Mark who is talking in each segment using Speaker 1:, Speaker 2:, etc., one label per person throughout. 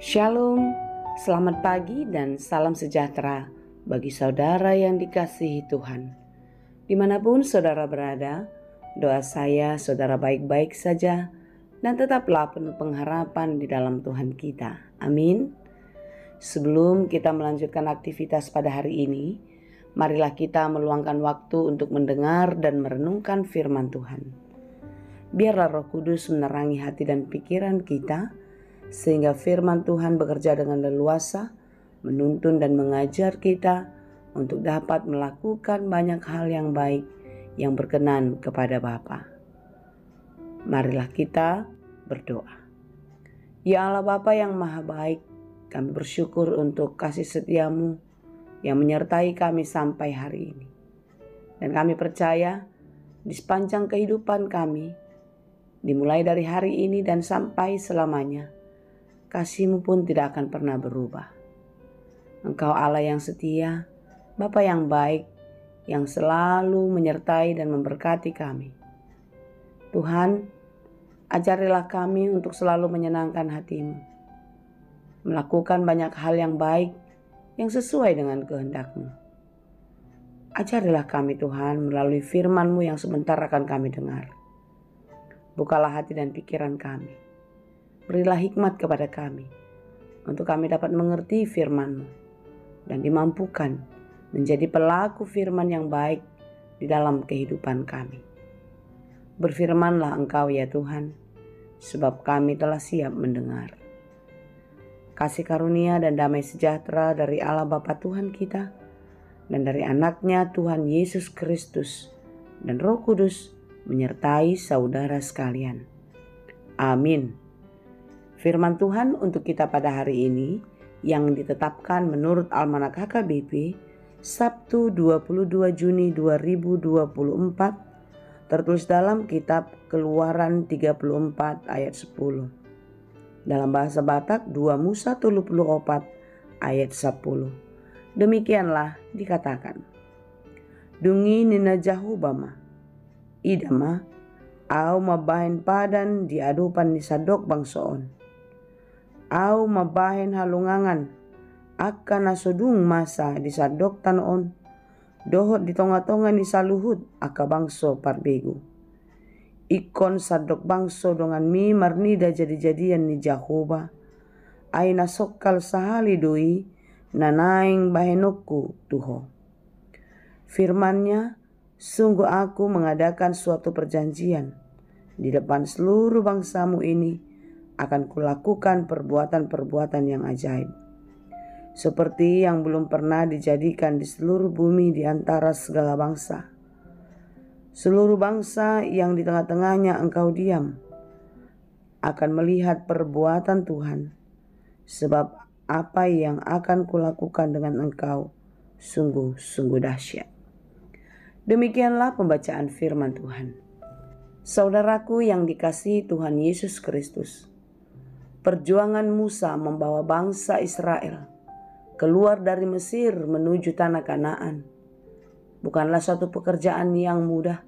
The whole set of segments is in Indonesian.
Speaker 1: Shalom, selamat pagi dan salam sejahtera bagi saudara yang dikasihi Tuhan. Dimanapun saudara berada, doa saya saudara baik-baik saja dan tetaplah penuh pengharapan di dalam Tuhan kita. Amin. Sebelum kita melanjutkan aktivitas pada hari ini, marilah kita meluangkan waktu untuk mendengar dan merenungkan firman Tuhan. Biarlah Roh Kudus menerangi hati dan pikiran kita, sehingga firman Tuhan bekerja dengan leluasa, menuntun dan mengajar kita untuk dapat melakukan banyak hal yang baik yang berkenan kepada Bapa. Marilah kita berdoa. Ya Allah Bapa yang maha baik, kami bersyukur untuk kasih setiamu yang menyertai kami sampai hari ini. Dan kami percaya di sepanjang kehidupan kami, dimulai dari hari ini dan sampai selamanya, kasih-Mu pun tidak akan pernah berubah. Engkau Allah yang setia, Bapa yang baik, yang selalu menyertai dan memberkati kami. Tuhan, ajarilah kami untuk selalu menyenangkan hati-Mu, melakukan banyak hal yang baik yang sesuai dengan kehendak-Mu. Ajarilah kami Tuhan melalui firman-Mu yang sebentar akan kami dengar. Bukalah hati dan pikiran kami. Berilah hikmat kepada kami, untuk kami dapat mengerti firman-Mu dan dimampukan menjadi pelaku firman yang baik di dalam kehidupan kami. Berfirmanlah Engkau ya Tuhan, sebab kami telah siap mendengar. Kasih karunia dan damai sejahtera dari Allah Bapa Tuhan kita, dan dari anaknya Tuhan Yesus Kristus, dan Roh Kudus menyertai saudara sekalian. Amin. Firman Tuhan untuk kita pada hari ini yang ditetapkan menurut Almanak HKBP Sabtu 22 Juni 2024 tertulis dalam kitab Keluaran 34 ayat 10. Dalam bahasa Batak 2 Musa 34 ayat 10. Demikianlah dikatakan. Dungi nina jahu bama, idama, au mabahin padan di adupan ni sadok bangsoon. Au mabahin halungangan akan nasudung masa di sadok tanoon dohot di tonga-tonga ni saluhut aka bangso parbegu ikon sadok bangso dongan mi marnida jadi-jadian ni Jahoba ay nasokal sahali dui nanaing bahenokku tuho. Firmannya, sungguh aku mengadakan suatu perjanjian di depan seluruh bangsamu ini, akan kulakukan perbuatan-perbuatan yang ajaib, seperti yang belum pernah dijadikan di seluruh bumi di antara segala bangsa. Seluruh bangsa yang di tengah-tengahnya engkau diam akan melihat perbuatan Tuhan, sebab apa yang akan kulakukan dengan engkau sungguh-sungguh dahsyat. Demikianlah pembacaan firman Tuhan. Saudaraku yang dikasihi Tuhan Yesus Kristus, perjuangan Musa membawa bangsa Israel keluar dari Mesir menuju tanah Kanaan bukanlah suatu pekerjaan yang mudah.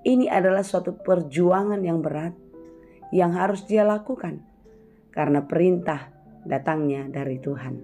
Speaker 1: Ini adalah suatu perjuangan yang berat yang harus dia lakukan karena perintah datangnya dari Tuhan.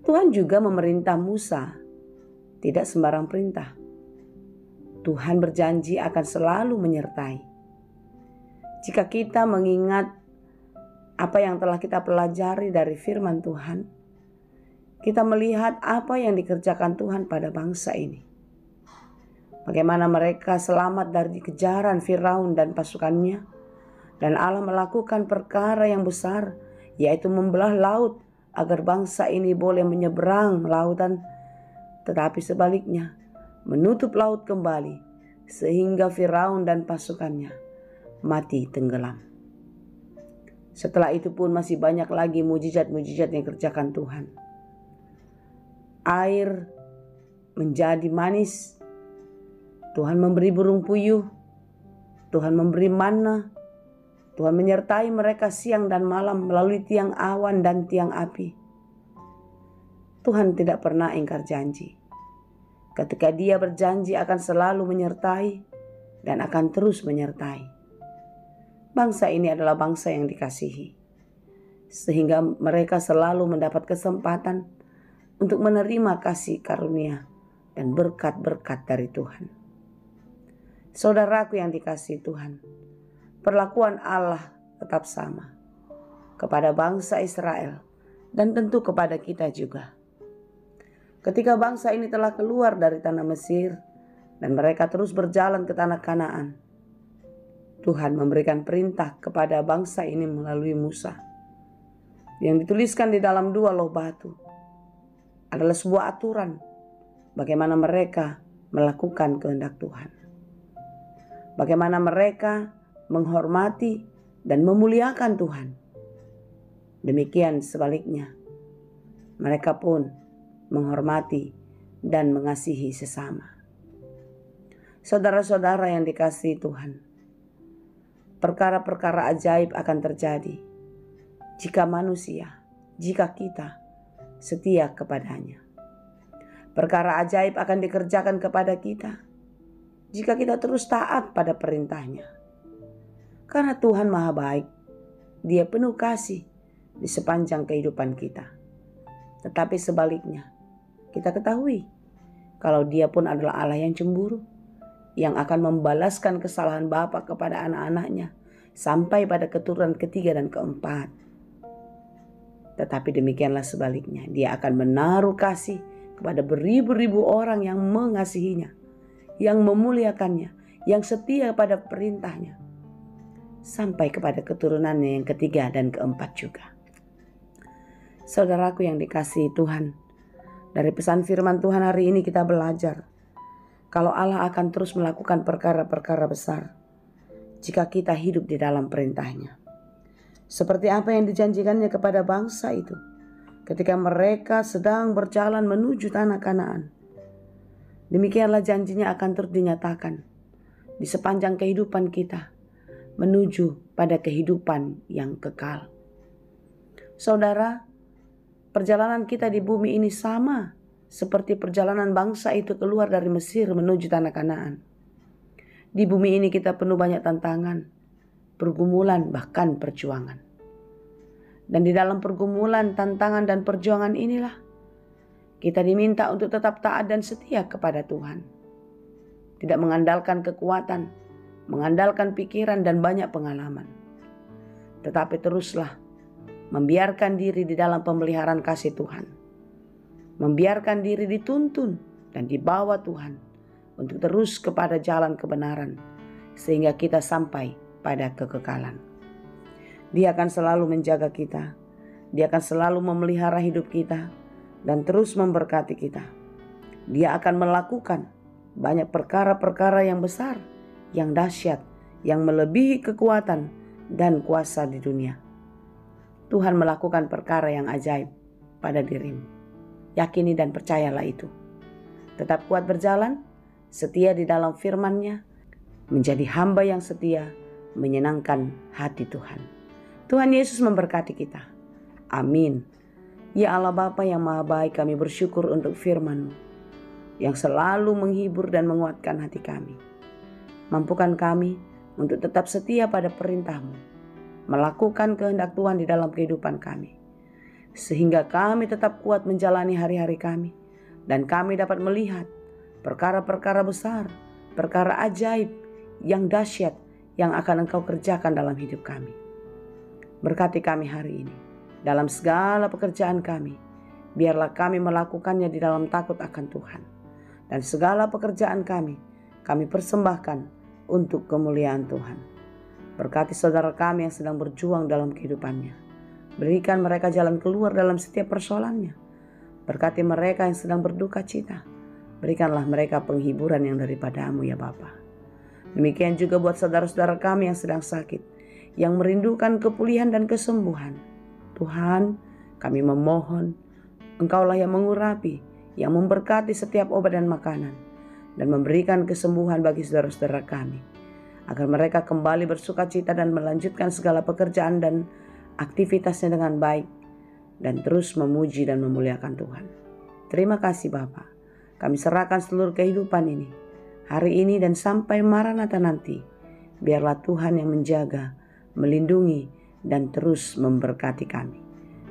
Speaker 1: Tuhan juga memerintah Musa, tidak sembarang perintah. Tuhan berjanji akan selalu menyertai. Jika kita mengingat apa yang telah kita pelajari dari firman Tuhan, kita melihat apa yang dikerjakan Tuhan pada bangsa ini. Bagaimana mereka selamat dari kejaran Firaun dan pasukannya, dan Allah melakukan perkara yang besar, yaitu membelah laut agar bangsa ini boleh menyeberang lautan, tetapi sebaliknya menutup laut kembali sehingga Firaun dan pasukannya mati tenggelam. Setelah itu pun masih banyak lagi mujizat-mujizat yang dikerjakan Tuhan. Air menjadi manis, Tuhan memberi burung puyuh, Tuhan memberi manna, Tuhan menyertai mereka siang dan malam melalui tiang awan dan tiang api. Tuhan tidak pernah ingkar janji. Ketika Dia berjanji akan selalu menyertai dan akan terus menyertai. Bangsa ini adalah bangsa yang dikasihi. sehingga mereka selalu mendapat kesempatan untuk menerima kasih karunia dan berkat-berkat dari Tuhan. Saudaraku yang dikasihi Tuhan, perlakuan Allah tetap sama kepada bangsa Israel dan tentu kepada kita juga. Ketika bangsa ini telah keluar dari tanah Mesir dan mereka terus berjalan ke tanah Kanaan, Tuhan memberikan perintah kepada bangsa ini melalui Musa. Yang dituliskan di dalam 2 loh batu adalah sebuah aturan bagaimana mereka melakukan kehendak Tuhan. Bagaimana mereka menghormati dan memuliakan Tuhan. Demikian sebaliknya, mereka pun menghormati dan mengasihi sesama. Saudara-saudara yang dikasihi Tuhan, perkara-perkara ajaib akan terjadi jika manusia, jika kita setia kepadanya. Perkara ajaib akan dikerjakan kepada kita jika kita terus taat pada perintahnya. Karena Tuhan Maha Baik, Dia penuh kasih di sepanjang kehidupan kita. Tetapi sebaliknya, kita ketahui kalau Dia pun adalah Allah yang cemburu, yang akan membalaskan kesalahan bapa kepada anak-anaknya sampai pada keturunan ketiga dan keempat. Tetapi demikianlah sebaliknya, Dia akan menaruh kasih kepada beribu-ribu orang yang mengasihinya, yang memuliakannya, yang setia pada perintahnya, sampai kepada keturunannya yang ketiga dan keempat juga. Saudaraku yang dikasihi Tuhan, dari pesan firman Tuhan hari ini kita belajar kalau Allah akan terus melakukan perkara-perkara besar jika kita hidup di dalam perintahnya. Seperti apa yang dijanjikannya kepada bangsa itu ketika mereka sedang berjalan menuju tanah Kanaan. Demikianlah janjinya akan terus dinyatakan di sepanjang kehidupan kita menuju pada kehidupan yang kekal. Saudara, perjalanan kita di bumi ini sama seperti perjalanan bangsa itu keluar dari Mesir menuju tanah Kanaan. Di bumi ini kita penuh banyak tantangan, pergumulan, bahkan perjuangan. Dan di dalam pergumulan, tantangan, dan perjuangan inilah kita diminta untuk tetap taat dan setia kepada Tuhan. Tidak mengandalkan kekuatan, mengandalkan pikiran dan banyak pengalaman. Tetapi teruslah membiarkan diri di dalam pemeliharaan kasih Tuhan. Membiarkan diri dituntun dan dibawa Tuhan untuk terus kepada jalan kebenaran sehingga kita sampai pada kekekalan. Dia akan selalu menjaga kita. Dia akan selalu memelihara hidup kita dan terus memberkati kita. Dia akan melakukan banyak perkara-perkara yang besar, yang dahsyat, yang melebihi kekuatan dan kuasa di dunia. Tuhan melakukan perkara yang ajaib pada dirimu. Yakini dan percayalah itu. Tetap kuat berjalan, setia di dalam firman-Nya, menjadi hamba yang setia, menyenangkan hati Tuhan. Tuhan Yesus memberkati kita. Amin. Ya Allah Bapa yang Maha Baik, kami bersyukur untuk firman-Mu yang selalu menghibur dan menguatkan hati kami. Mampukan kami untuk tetap setia pada perintah-Mu, melakukan kehendak Tuhan di dalam kehidupan kami, sehingga kami tetap kuat menjalani hari-hari kami, dan kami dapat melihat perkara-perkara besar, perkara ajaib yang dahsyat yang akan Engkau kerjakan dalam hidup kami. Berkati kami hari ini dalam segala pekerjaan kami. Biarlah kami melakukannya di dalam takut akan Tuhan, dan segala pekerjaan kami persembahkan untuk kemuliaan Tuhan. Berkati saudara kami yang sedang berjuang dalam kehidupannya. Berikan mereka jalan keluar dalam setiap persoalannya. Berkati mereka yang sedang berduka cita. Berikanlah mereka penghiburan yang daripada-Mu ya Bapa. Demikian juga buat saudara-saudara kami yang sedang sakit, yang merindukan kepulihan dan kesembuhan. Tuhan, kami memohon, Engkaulah yang mengurapi, yang memberkati setiap obat dan makanan, dan memberikan kesembuhan bagi saudara-saudara kami, agar mereka kembali bersukacita dan melanjutkan segala pekerjaan dan aktivitasnya dengan baik, dan terus memuji dan memuliakan Tuhan. Terima kasih Bapa. Kami serahkan seluruh kehidupan ini, hari ini dan sampai Maranatha nanti. Biarlah Tuhan yang menjaga, melindungi, dan terus memberkati kami.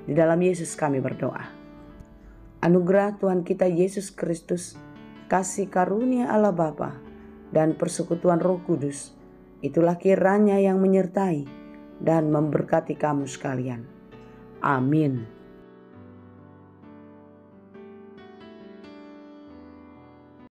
Speaker 1: Di dalam Yesus kami berdoa. Anugerah Tuhan kita Yesus Kristus, kasih karunia Allah Bapa, dan persekutuan Roh Kudus, itulah kiranya yang menyertai dan memberkati kamu sekalian. Amin.